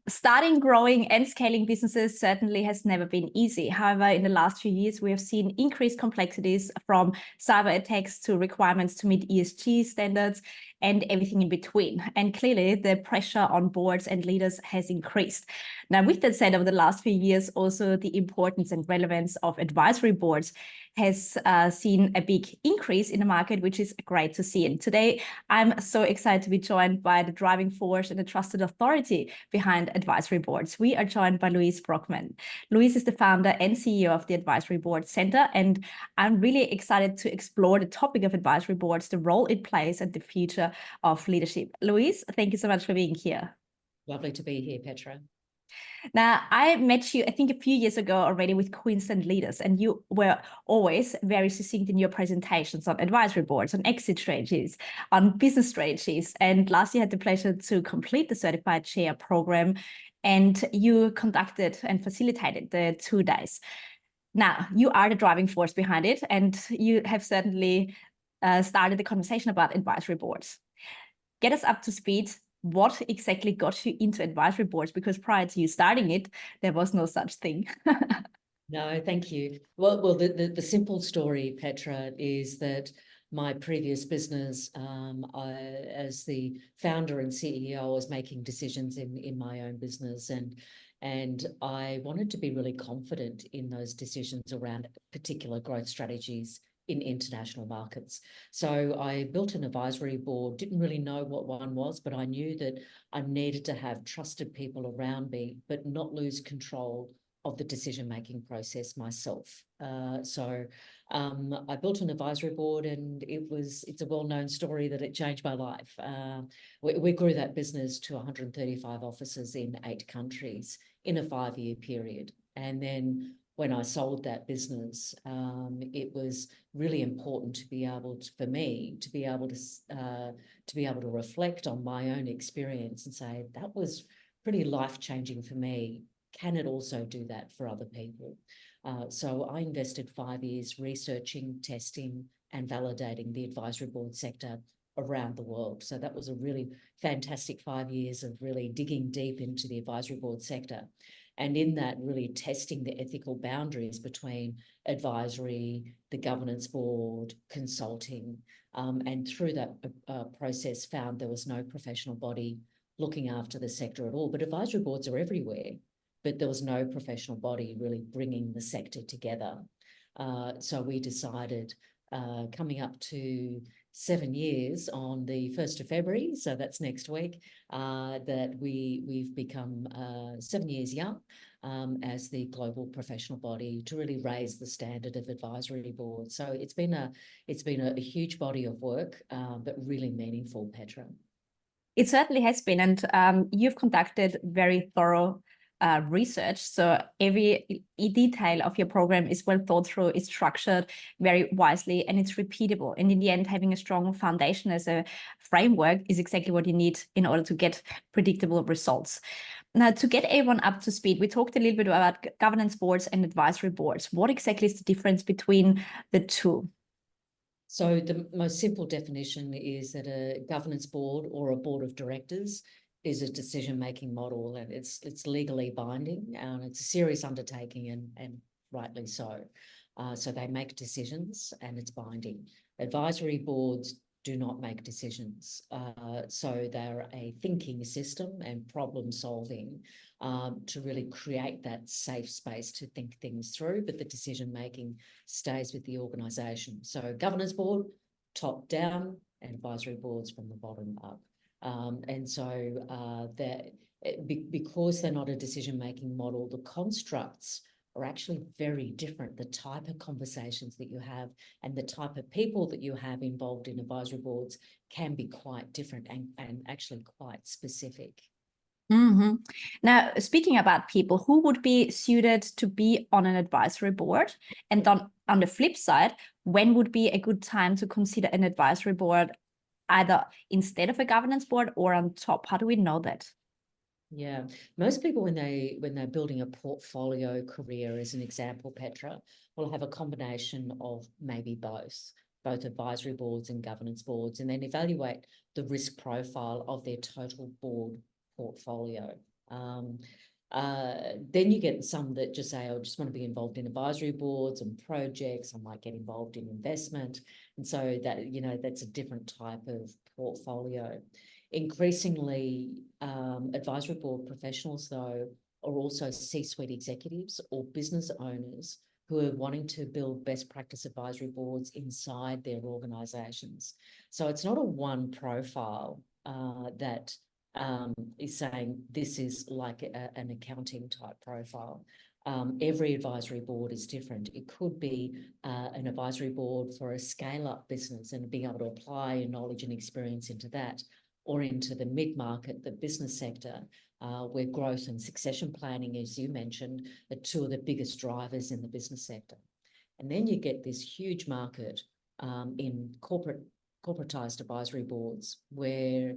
Starting, growing, and scaling businesses certainly has never been easy. However, in the last few years, we have seen increased complexities from cyber attacks to requirements to meet ESG standards and everything in between. And clearly, the pressure on boards and leaders has increased. Now, with that said, over the last few years, also the importance and relevance of advisory boards has seen a big increase in the market, which is great to see. And today, I'm so excited to be joined by the driving force and the trusted authority behind advisory boards. We are joined by Louise Broekman. Louise is the founder and CEO of the Advisory Board Center, and I'm really excited to explore the topic of advisory boards, the role it plays, and the future of leadership. Louise, thank you so much for being here. Lovely to be here, Petra. Now, I met you, I think, a few years ago already with Queensland Leaders, and you were always very succinct in your presentations on advisory boards, on exit strategies, on business strategies. And last year, I had the pleasure to complete the Certified Chair program, and you conducted and facilitated the 2 days. Now, you are the driving force behind it, and you have certainly started the conversation about advisory boards. Get us up to speed. What exactly got you into advisory boards? Because prior to you starting it, there was no such thing. No, thank you. Well, the simple story, Petra, is that my previous business, as the founder and CEO, I was making decisions in my own business, and I wanted to be really confident in those decisions around particular growth strategies in international markets. So I built an advisory board, didn't really know what one was, but I knew that I needed to have trusted people around me, but not lose control of the decision-making process myself. I built an advisory board, and it's a well-known story that it changed my life. We grew that business to 135 offices in 8 countries in a 5-year period. And then when I sold that business, it was really important for me to be able to reflect on my own experience and say, that was pretty life-changing for me. Can it also do that for other people? So I invested 5 years researching, testing, and validating the advisory board sector around the world. So that was a really fantastic 5 years of really digging deep into the advisory board sector. And in that, really testing the ethical boundaries between advisory, the governance board, consulting, and through that process found there was no professional body looking after the sector at all. But advisory boards are everywhere, but there was no professional body really bringing the sector together. So we decided, coming up to 7 years on the 1st of February, so that's next week, that we've become 7 years young as the global professional body to really raise the standard of advisory boards. So it's been a huge body of work, but really meaningful, Petra. It certainly has been, and you've conducted very thorough research. So every detail of your program is well thought through, is structured very wisely, and it's repeatable. And in the end, having a strong foundation as a framework is exactly what you need in order to get predictable results. Now, to get everyone up to speed, we talked a little bit about governance boards and advisory boards. What exactly is the difference between the two? So the most simple definition is that a governance board or a board of directors is a decision-making model, and it's legally binding, and it's a serious undertaking, and rightly so. So they make decisions, and it's binding. Advisory boards do not make decisions. So they're a thinking system and problem solving to really create that safe space to think things through, but the decision-making stays with the organisation. So governance board, top down, and advisory boards from the bottom up. Because they're not a decision-making model, the constructs are actually very different. The type of conversations that you have and the type of people that you have involved in advisory boards can be quite different and actually quite specific. Mm-hmm. Now, speaking about people, who would be suited to be on an advisory board? And on the flip side, when would be a good time to consider an advisory board, either instead of a governance board or on top? How do we know that? Yeah, most people when they're building a portfolio career, as an example, Petra, will have a combination of maybe both advisory boards and governance boards, and then evaluate the risk profile of their total board portfolio. Then you get some that just say, I just want to be involved in advisory boards and projects. I might get involved in investment. And so that, you know, that's a different type of portfolio. Increasingly, advisory board professionals, though, are also C-suite executives or business owners who are wanting to build best practice advisory boards inside their organisations. So it's not a one profile that is saying this is like an accounting type profile. Every advisory board is different. It could be an advisory board for a scale-up business and being able to apply your knowledge and experience into that, or into the mid-market, the business sector, where growth and succession planning, as you mentioned, are two of the biggest drivers in the business sector. And then you get this huge market in corporatized advisory boards where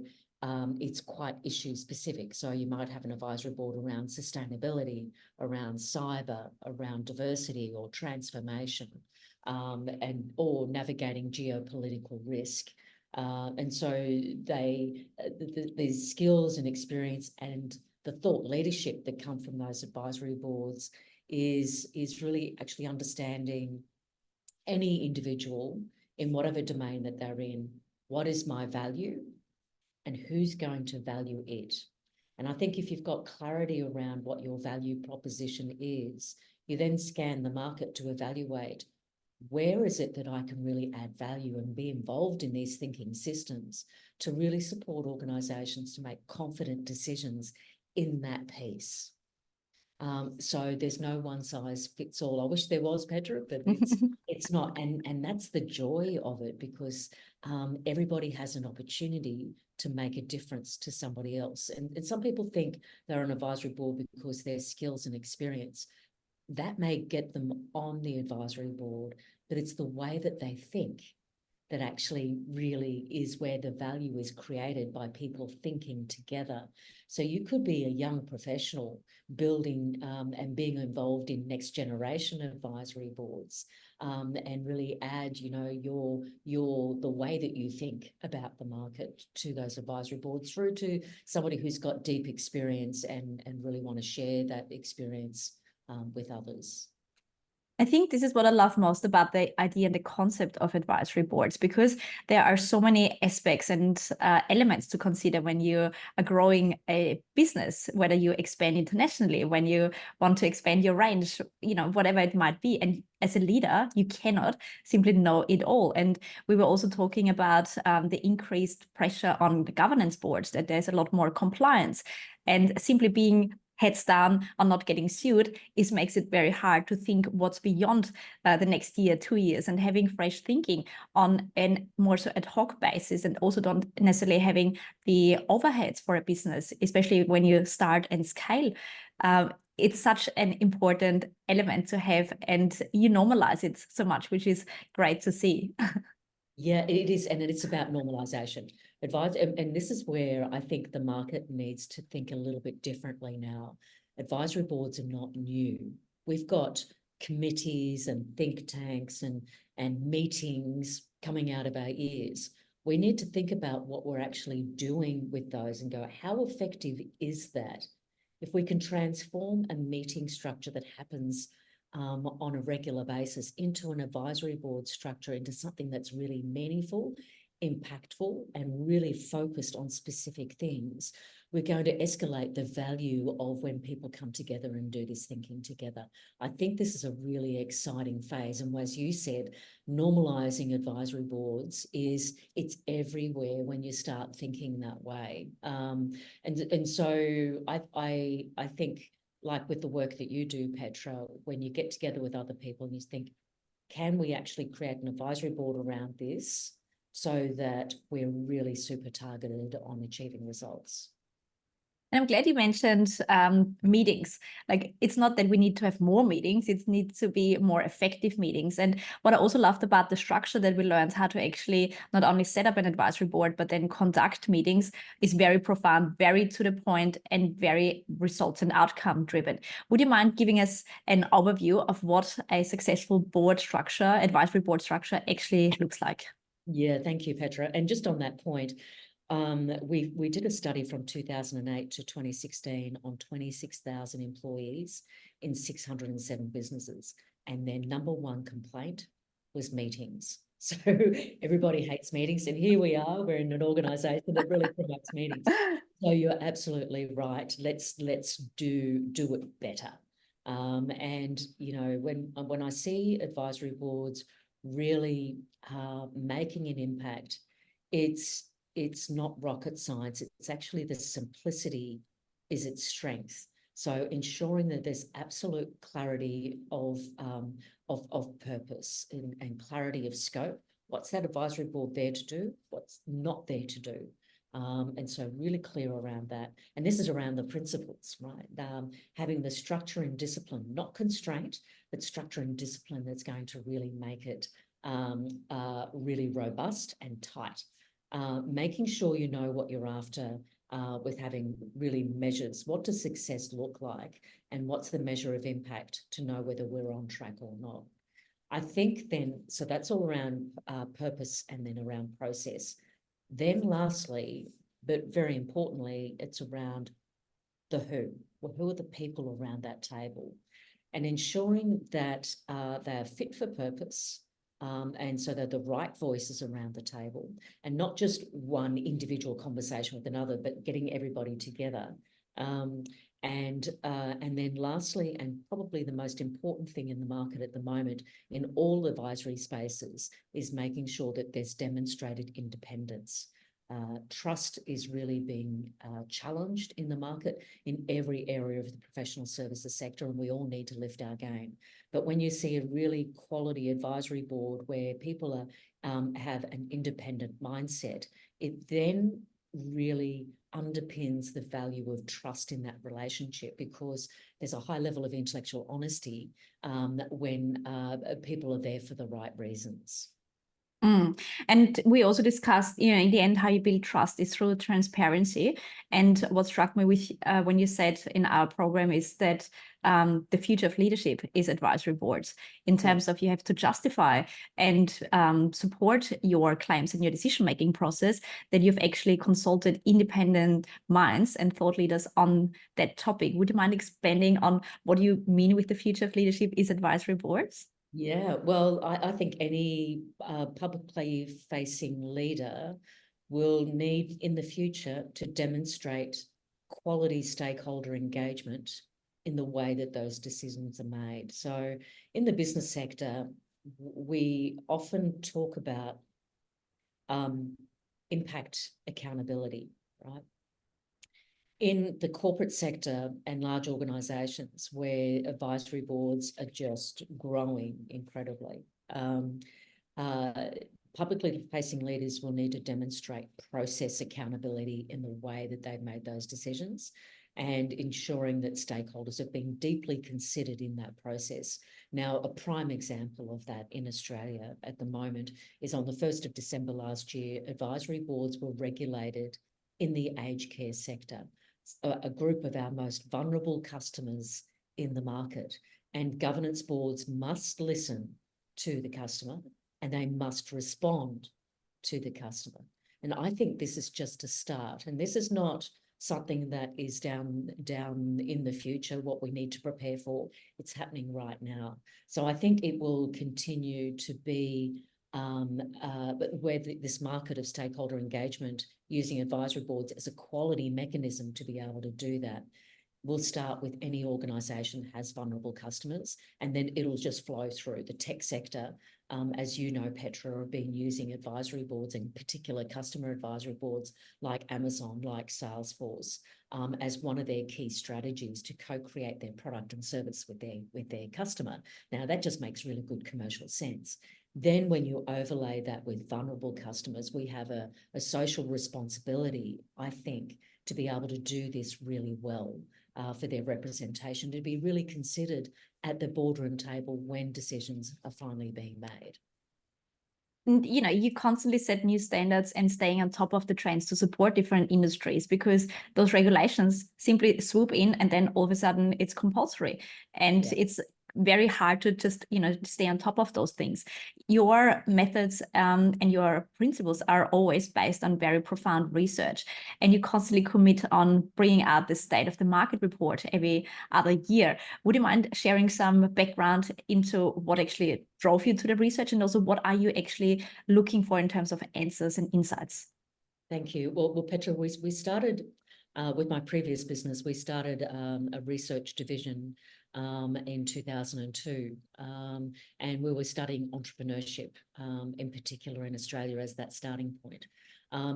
it's quite issue specific. So you might have an advisory board around sustainability, around cyber, around diversity or transformation, or navigating geopolitical risk. And so the skills and experience and the thought leadership that come from those advisory boards is really actually understanding any individual in whatever domain that they're in. What is my value and who's going to value it? And I think if you've got clarity around what your value proposition is, you then scan the market to evaluate where is it that I can really add value and be involved in these thinking systems to really support organisations to make confident decisions in that piece. So there's no one size fits all. I wish there was, Petra, but it's not. And that's the joy of it, because everybody has an opportunity to make a difference to somebody else. And some people think they're on an advisory board because their skills and experience, that may get them on the advisory board, but it's the way that they think that actually really is where the value is created by people thinking together. So you could be a young professional building and being involved in next generation advisory boards, and really add, you know, the way that you think about the market to those advisory boards, through to somebody who's got deep experience and really want to share that experience with others. I think this is what I love most about the idea and the concept of advisory boards, because there are so many aspects and elements to consider when you are growing a business, whether you expand internationally, when you want to expand your range, you know, whatever it might be. And as a leader, you cannot simply know it all. And we were also talking about the increased pressure on the governance boards, that there's a lot more compliance, and simply being heads down on not getting sued makes it very hard to think what's beyond the next year, 2 years, and having fresh thinking on a more so ad hoc basis, and also don't necessarily having the overheads for a business, especially when you start and scale. It's such an important element to have, and you normalize it so much, which is great to see. Yeah, it is. And it's about normalization. And this is where I think the market needs to think a little bit differently now. Advisory boards are not new. We've got committees and think tanks and meetings coming out of our ears. We need to think about what we're actually doing with those and go, how effective is that? If we can transform a meeting structure that happens on a regular basis into an advisory board structure, into something that's really meaningful, impactful, and really focused on specific things, we're going to escalate the value of when people come together and do this thinking together. I think this is a really exciting phase. And as you said, normalizing advisory boards it's everywhere when you start thinking that way. And so I think, like with the work that you do, Petra, when you get together with other people and you think, can we actually create an advisory board around this so that we're really super targeted on achieving results? And I'm glad you mentioned meetings. Like, it's not that we need to have more meetings, it needs to be more effective meetings. And what I also loved about the structure that we learned how to actually not only set up an advisory board, but then conduct meetings is very profound, very to the point, and very results and outcome driven. Would you mind giving us an overview of what a successful board structure, advisory board structure, actually looks like? Yeah, thank you, Petra. And just on that point, We did a study from 2008 to 2016 on 26,000 employees in 607 businesses, and their number one complaint was meetings. So everybody hates meetings, and here we are, we're in an organisation that really promotes meetings. So you're absolutely right. Let's do it better. And you know, when I see advisory boards really making an impact, it's not rocket science. It's actually the simplicity is its strength. So ensuring that there's absolute clarity of purpose and clarity of scope. What's that advisory board there to do? What's not there to do? And so really clear around that. And this is around the principles, right? Having the structure and discipline, not constraint, but structure and discipline that's going to really make it really robust and tight. Making sure you know what you're after with having really measures. What does success look like? And what's the measure of impact to know whether we're on track or not? I think then, so that's all around purpose and then around process. Then lastly, but very importantly, it's around the who. Well, who are the people around that table? And ensuring that they're fit for purpose, and so they're the right voices around the table, and not just one individual conversation with another, but getting everybody together. And then lastly, and probably the most important thing in the market at the moment in all advisory spaces, is making sure that there's demonstrated independence. Trust is really being challenged in the market in every area of the professional services sector, and we all need to lift our game. But when you see a really quality advisory board where people have an independent mindset, it then really underpins the value of trust in that relationship, because there's a high level of intellectual honesty when people are there for the right reasons. And we also discussed, you know, in the end, how you build trust is through transparency. And what struck me with when you said in our program is that the future of leadership is advisory boards, in terms of you have to justify and support your claims and your decision-making process, that you've actually consulted independent minds and thought leaders on that topic. Would you mind expanding on what you mean with the future of leadership is advisory boards? Yeah, well, I think any publicly facing leader will need in the future to demonstrate quality stakeholder engagement in the way that those decisions are made. So in the business sector, we often talk about impact accountability, right? In the corporate sector and large organisations where advisory boards are just growing incredibly, publicly facing leaders will need to demonstrate process accountability in the way that they've made those decisions, and ensuring that stakeholders have been deeply considered in that process. Now, a prime example of that in Australia at the moment is on the 1st of December last year, advisory boards were regulated in the aged care sector, a group of our most vulnerable customers in the market. And governance boards must listen to the customer and they must respond to the customer. And I think this is just a start. And this is not something that is down in the future, what we need to prepare for. It's happening right now. So I think it will continue to be where this market of stakeholder engagement using advisory boards as a quality mechanism to be able to do that. We'll start with any organisation has vulnerable customers, and then it'll just flow through. The tech sector, as you know, Petra, have been using advisory boards, in particular customer advisory boards like Amazon, like Salesforce, as one of their key strategies to co-create their product and service with their customer. Now, that just makes really good commercial sense. Then when you overlay that with vulnerable customers, we have a social responsibility, I think, to be able to do this really well for their representation, to be really considered at the boardroom table when decisions are finally being made. And, you know, you constantly set new standards and staying on top of the trends to support different industries, because those regulations simply swoop in and then all of a sudden it's compulsory. And it's very hard to just, stay on top of those things. Your methods and your principles are always based on very profound research, and you constantly commit on bringing out the state of the market report every other year. Would you mind sharing some background into what actually drove you to the research, and also what are you actually looking for in terms of answers and insights? Thank you. Well, Petra, we started with my previous business. We started a research division in 2002, and we were studying entrepreneurship, in particular in Australia, as that starting point.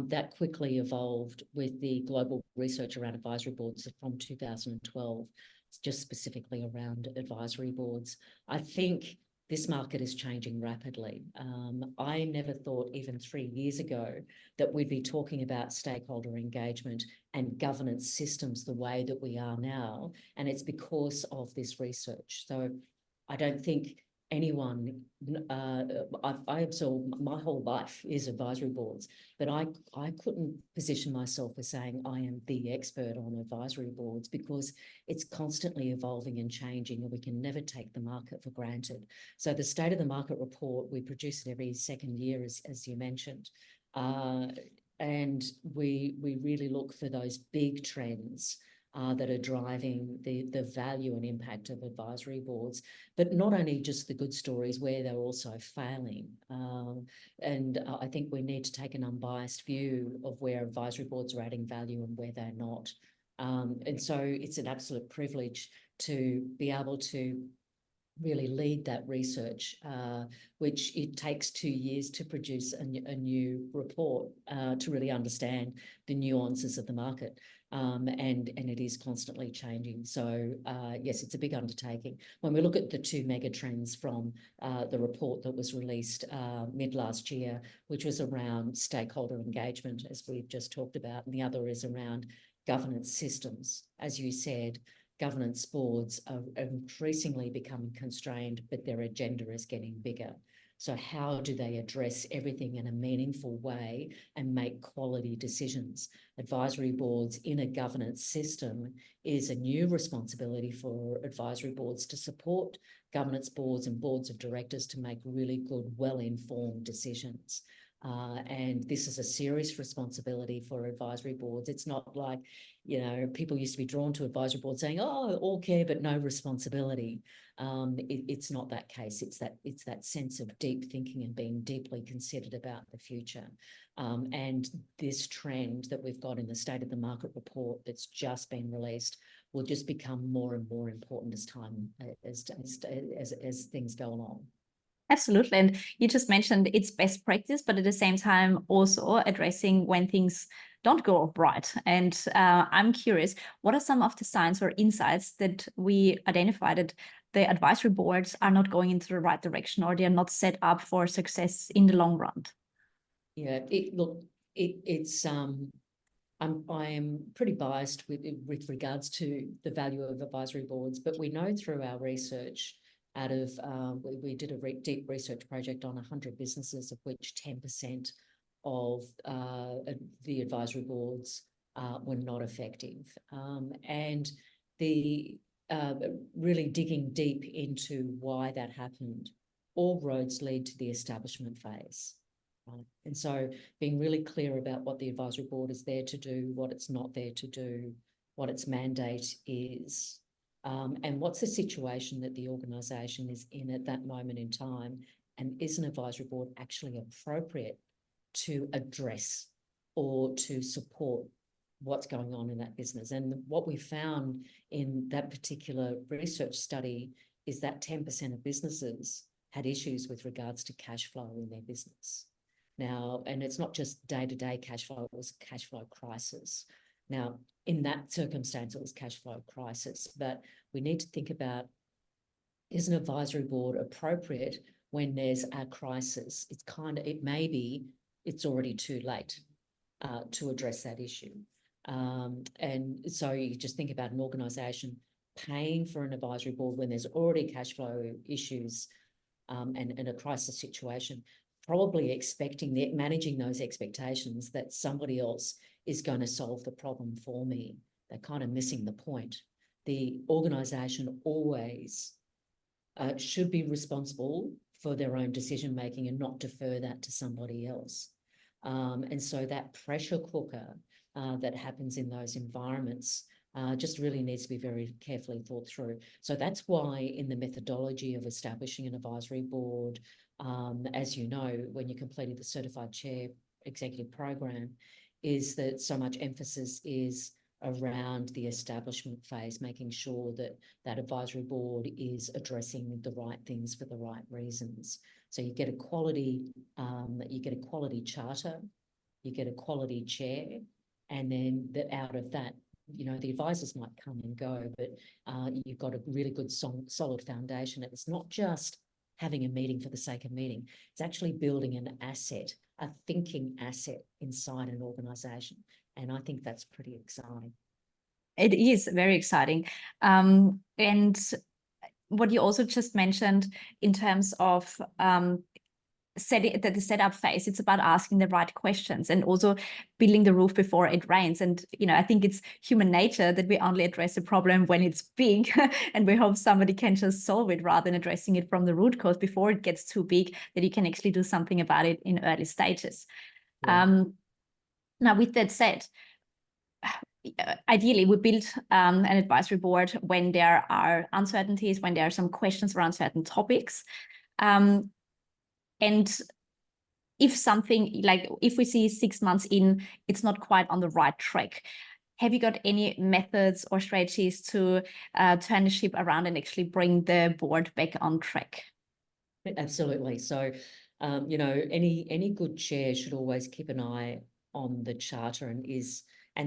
That quickly evolved with the global research around advisory boards from 2012, just specifically around advisory boards. I think this market is changing rapidly. I never thought even 3 years ago that we'd be talking about stakeholder engagement and governance systems the way that we are now, and it's because of this research. So I don't think anyone, I absorb, my whole life is advisory boards, but I couldn't position myself as saying I am the expert on advisory boards, because it's constantly evolving and changing, and we can never take the market for granted. So the State of the Market report, we produce it every second year, as you mentioned, and we really look for those big trends that are driving the value and impact of advisory boards, but not only just the good stories where they're also failing. And I think we need to take an unbiased view of where advisory boards are adding value and where they're not. And so it's an absolute privilege to be able to really lead that research, which it takes 2 years to produce a new report to really understand the nuances of the market. And it is constantly changing. So yes, it's a big undertaking. When we look at the 2 mega trends from the report that was released mid last year, which was around stakeholder engagement, as we've just talked about, and the other is around governance systems. As you said, governance boards are increasingly becoming constrained, but their agenda is getting bigger. So how do they address everything in a meaningful way and make quality decisions? Advisory boards in a governance system is a new responsibility for advisory boards to support governance boards and boards of directors to make really good, well-informed decisions. And this is a serious responsibility for advisory boards. It's not like, people used to be drawn to advisory boards saying, oh, all care but no responsibility. It's not that case. It's that sense of deep thinking and being deeply considered about the future. And this trend that we've got in the State of the Market report that's just been released will just become more and more important as time, as things go along. Absolutely. And you just mentioned it's best practice, but at the same time also addressing when things don't go right. And I'm curious, what are some of the signs or insights that we identified that the advisory boards are not going into the right direction, or they are not set up for success in the long run? Yeah, I am pretty biased with regards to the value of advisory boards, but we know through our research, we did a deep research project on 100 businesses, of which 10% of the advisory boards were not effective. And really digging deep into why that happened, all roads lead to the establishment phase. Right? And so being really clear about what the advisory board is there to do, what it's not there to do, what its mandate is, and what's the situation that the organisation is in at that moment in time, and is an advisory board actually appropriate to address or to support what's going on in that business? And what we found in that particular research study is that 10% of businesses had issues with regards to cash flow in their business. Now, and it's not just day-to-day cash flow, it was a cash flow crisis. Now, in that circumstance, it was cash flow crisis, but we need to think about, is an advisory board appropriate when there's a crisis? It's already too late to address that issue. And so you just think about an organisation paying for an advisory board when there's already cash flow issues and a crisis situation, probably managing those expectations that somebody else is going to solve the problem for me. They're kind of missing the point. The organisation always should be responsible for their own decision making and not defer that to somebody else. And so that pressure cooker that happens in those environments just really needs to be very carefully thought through. So that's why in the methodology of establishing an advisory board, as you know, when you completed the Certified Chair Executive Program, is that so much emphasis is around the establishment phase, making sure that that advisory board is addressing the right things for the right reasons. So you get a quality charter, you get a quality chair, and then out of that, you know, the advisors might come and go, but you've got a really good solid foundation. And it's not just having a meeting for the sake of meeting. It's actually building an asset, a thinking asset inside an organisation. And I think that's pretty exciting. It is very exciting. And what you also just mentioned in terms of the setup phase, it's about asking the right questions and also building the roof before it rains. And, you know, I think it's human nature that we only address a problem when it's big and we hope somebody can just solve it rather than addressing it from the root cause before it gets too big, that you can actually do something about it in early stages. Yeah. Now, with that said, ideally, we build an advisory board when there are uncertainties, when there are some questions around certain topics. And if something, like if we see 6 months in, it's not quite on the right track, have you got any methods or strategies to turn the ship around and actually bring the board back on track? Absolutely. So, you know, any good chair should always keep an eye on the charter and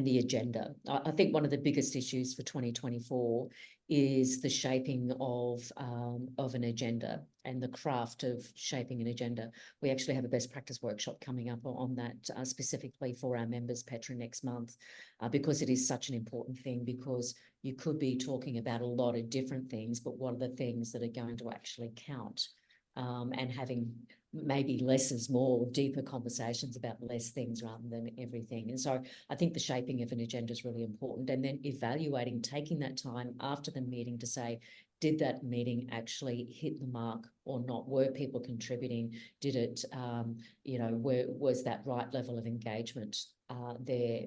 the agenda. I think one of the biggest issues for 2024 is the shaping of an agenda and the craft of shaping an agenda. We actually have a best practice workshop coming up on that specifically for our members, Petra, next month, because it is such an important thing, because you could be talking about a lot of different things, but what are the things that are going to actually count? And having maybe less is more, deeper conversations about less things rather than everything. And so I think the shaping of an agenda is really important. And then evaluating, taking that time after the meeting to say, did that meeting actually hit the mark or not? Were people contributing? Did it, you know, was that right level of engagement there?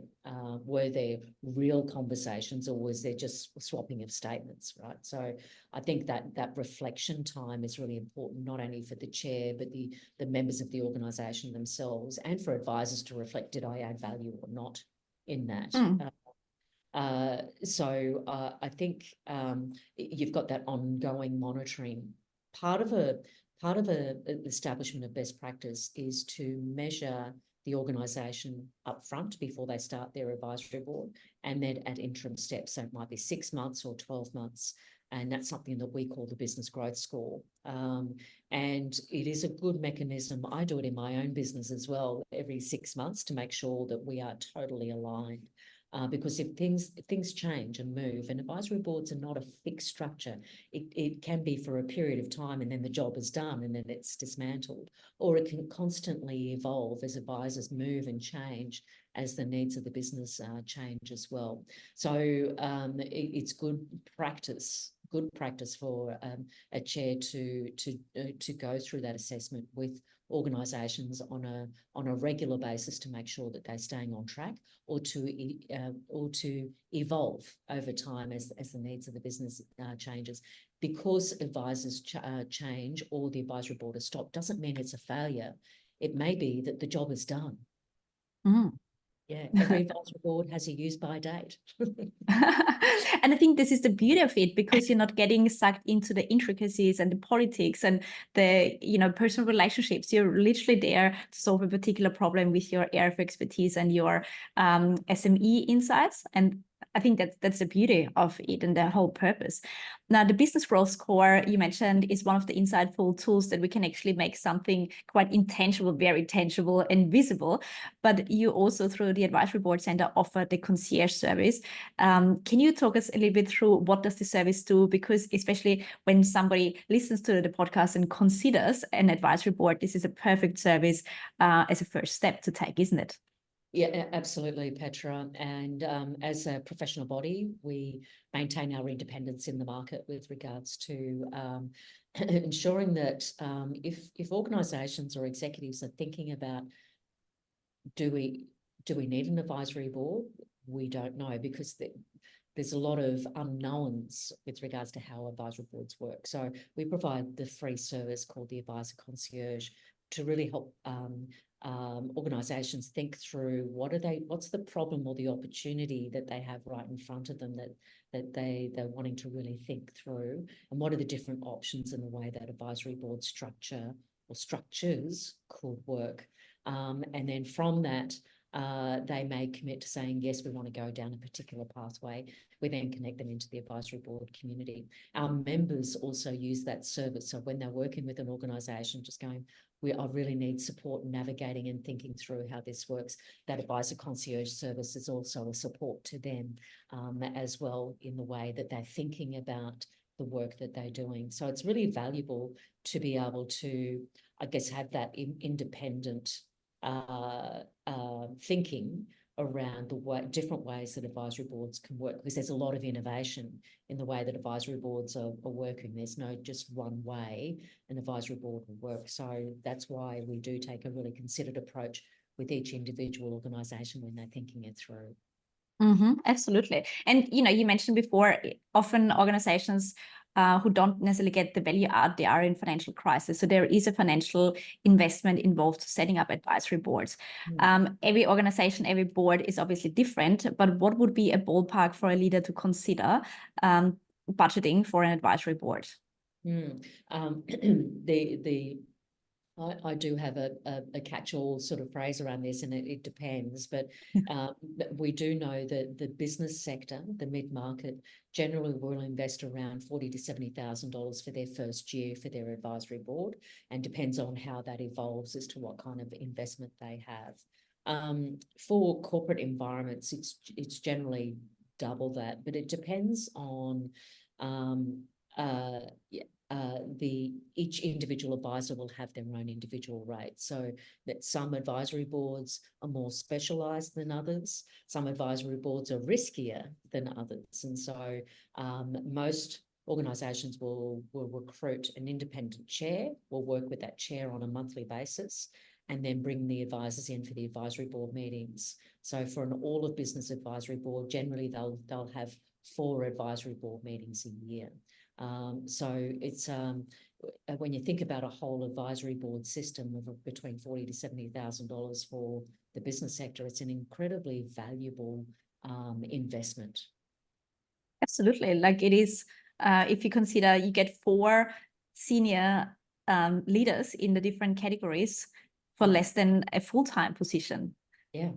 Were there real conversations, or was there just swapping of statements, right? So I think that reflection time is really important, not only for the chair, but the members of the organisation themselves, and for advisors to reflect, did I add value or not in that? So I think you've got that ongoing monitoring. Part of an establishment of best practice is to measure the organisation up front before they start their advisory board, and then at interim steps. So it might be 6 months or 12 months. And that's something that we call the business growth score. And it is a good mechanism. I do it in my own business as well, every 6 months, to make sure that we are totally aligned. Because if things change and move, and advisory boards are not a fixed structure, it can be for a period of time and then the job is done and then it's dismantled, or it can constantly evolve as advisors move and change as the needs of the business change as well. So it's good practice for a chair to go through that assessment with organisations on a regular basis to make sure that they're staying on track, or to evolve over time as the needs of the business changes. Because advisors change or the advisory board is stopped doesn't mean it's a failure. It may be that the job is done. Yeah, every advisory board has a use-by date. And I think this is the beauty of it, because you're not getting sucked into the intricacies and the politics and the, you know, personal relationships. You're literally there to solve a particular problem with your area of expertise and your SME insights. And I think that's the beauty of it and the whole purpose. Now, the business growth score you mentioned is one of the insightful tools that we can actually make something quite intangible, very tangible and visible. But you also, through the Advisory Board Centre, offer the concierge service. Can you talk us a little bit through what does the service do? Because especially when somebody listens to the podcast and considers an advisory board, this is a perfect service as a first step to take, isn't it? Yeah, absolutely, Petra. And as a professional body, we maintain our independence in the market with regards to ensuring that if organisations or executives are thinking about, do we need an advisory board? We don't know, because there's a lot of unknowns with regards to how advisory boards work. So we provide the free service called the Advisor Concierge to really help organisations think through what's the problem or the opportunity that they have right in front of them that they're wanting to really think through, and what are the different options in the way that advisory board structure or structures could work. And then from that, they may commit to saying, yes, we want to go down a particular pathway. We then connect them into the advisory board community. Our members also use that service. So when they're working with an organisation, just going, I really need support navigating and thinking through how this works, that advisor concierge service is also a support to them as well, in the way that they're thinking about the work that they're doing. So it's really valuable to be able to, I guess, have that independent thinking around the different ways that advisory boards can work, because there's a lot of innovation in the way that advisory boards are working. There's no just one way an advisory board will work. So that's why we do take a really considered approach with each individual organisation when they're thinking it through. Absolutely. And, you mentioned before, often organizations who don't necessarily get the value out, they are in financial crisis. So there is a financial investment involved setting up advisory boards. Every organization, every board is obviously different, but what would be a ballpark for a leader to consider budgeting for an advisory board? I do have a catch-all sort of phrase around this, and it depends, but we do know that the business sector, the mid-market, generally will invest around $40,000 to $70,000 for their first year for their advisory board, and depends on how that evolves as to what kind of investment they have. For corporate environments, it's generally double that, but it depends on each individual advisor will have their own individual rates. So that some advisory boards are more specialised than others. Some advisory boards are riskier than others. And so most organisations will recruit an independent chair, will work with that chair on a monthly basis, and then bring the advisors in for the advisory board meetings. So for an all of business advisory board, generally they'll have 4 advisory board meetings a year. So it's when you think about a whole advisory board system of between $40,000 to $70,000 for the business sector, it's an incredibly valuable investment. Absolutely. Like it is, if you consider you get 4 senior leaders in the different categories for less than a full-time position. Yeah.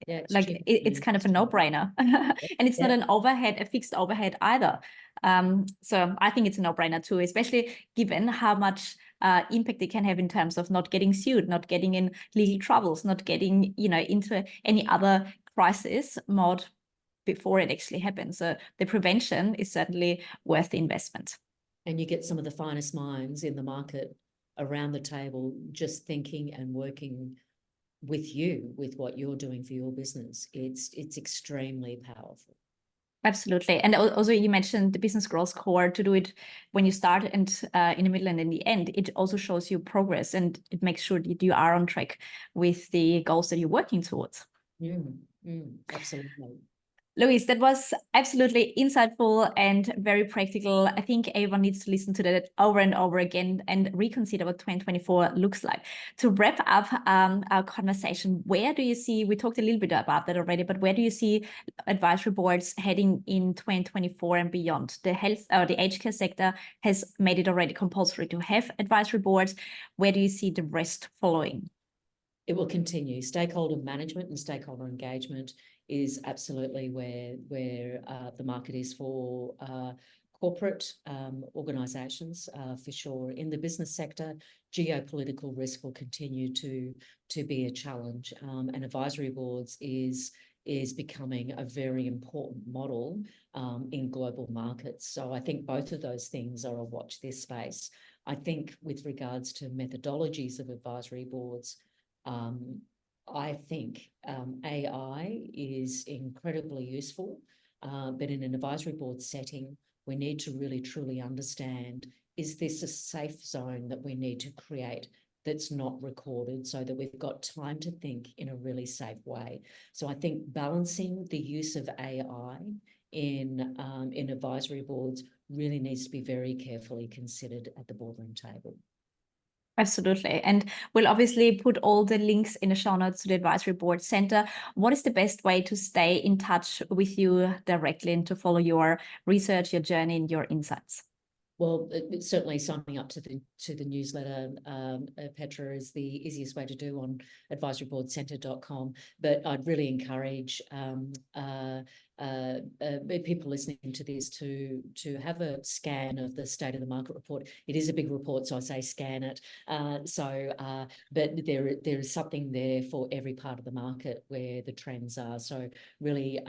Yeah, it's kind of a no-brainer. And it's not an overhead, a fixed overhead either. So I think it's a no-brainer too, especially given how much impact it can have in terms of not getting sued, not getting in legal troubles, not getting, into any other crisis mode before it actually happens. So the prevention is certainly worth the investment. And you get some of the finest minds in the market around the table just thinking and working with you, with what you're doing for your business. It's extremely powerful. Absolutely. And also you mentioned the business growth score, to do it when you start and in the middle and in the end. It also shows you progress, and it makes sure that you are on track with the goals that you're working towards. Absolutely. Louise, that was absolutely insightful and very practical. I think everyone needs to listen to that over and over again and reconsider what 2024 looks like. To wrap up our conversation, where do you see, we talked a little bit about that already, but where do you see advisory boards heading in 2024 and beyond? The health or the aged care sector has made it already compulsory to have advisory boards. Where do you see the rest following? It will continue. Stakeholder management and stakeholder engagement is absolutely where the market is for corporate organisations, for sure. In the business sector, geopolitical risk will continue to be a challenge, and advisory boards is becoming a very important model in global markets. So I think both of those things are a watch this space. I think with regards to methodologies of advisory boards, I think AI is incredibly useful, but in an advisory board setting, we need to really truly understand, is this a safe zone that we need to create that's not recorded so that we've got time to think in a really safe way? So I think balancing the use of AI in advisory boards really needs to be very carefully considered at the boardroom table. Absolutely. And we'll obviously put all the links in the show notes to the Advisory Board Center. What is the best way to stay in touch with you directly and to follow your research, your journey, and your insights? Well, certainly signing up to the newsletter, Petra, is the easiest way to do on advisoryboardcentre.com. But I'd really encourage people listening to this to have a scan of the State of the Market report. It is a big report, so I say scan it. But there is something there for every part of the market where the trends are. So really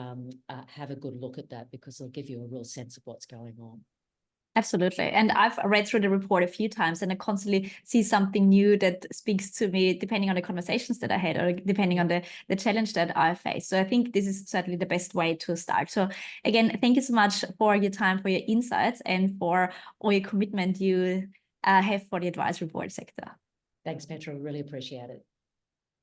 have a good look at that, because it'll give you a real sense of what's going on. Absolutely. And I've read through the report a few times, and I constantly see something new that speaks to me, depending on the conversations that I had, or depending on the challenge that I face. So I think this is certainly the best way to start. So again, thank you so much for your time, for your insights, and for all your commitment you have for the advisory board sector. Thanks, Petra. Really appreciate it.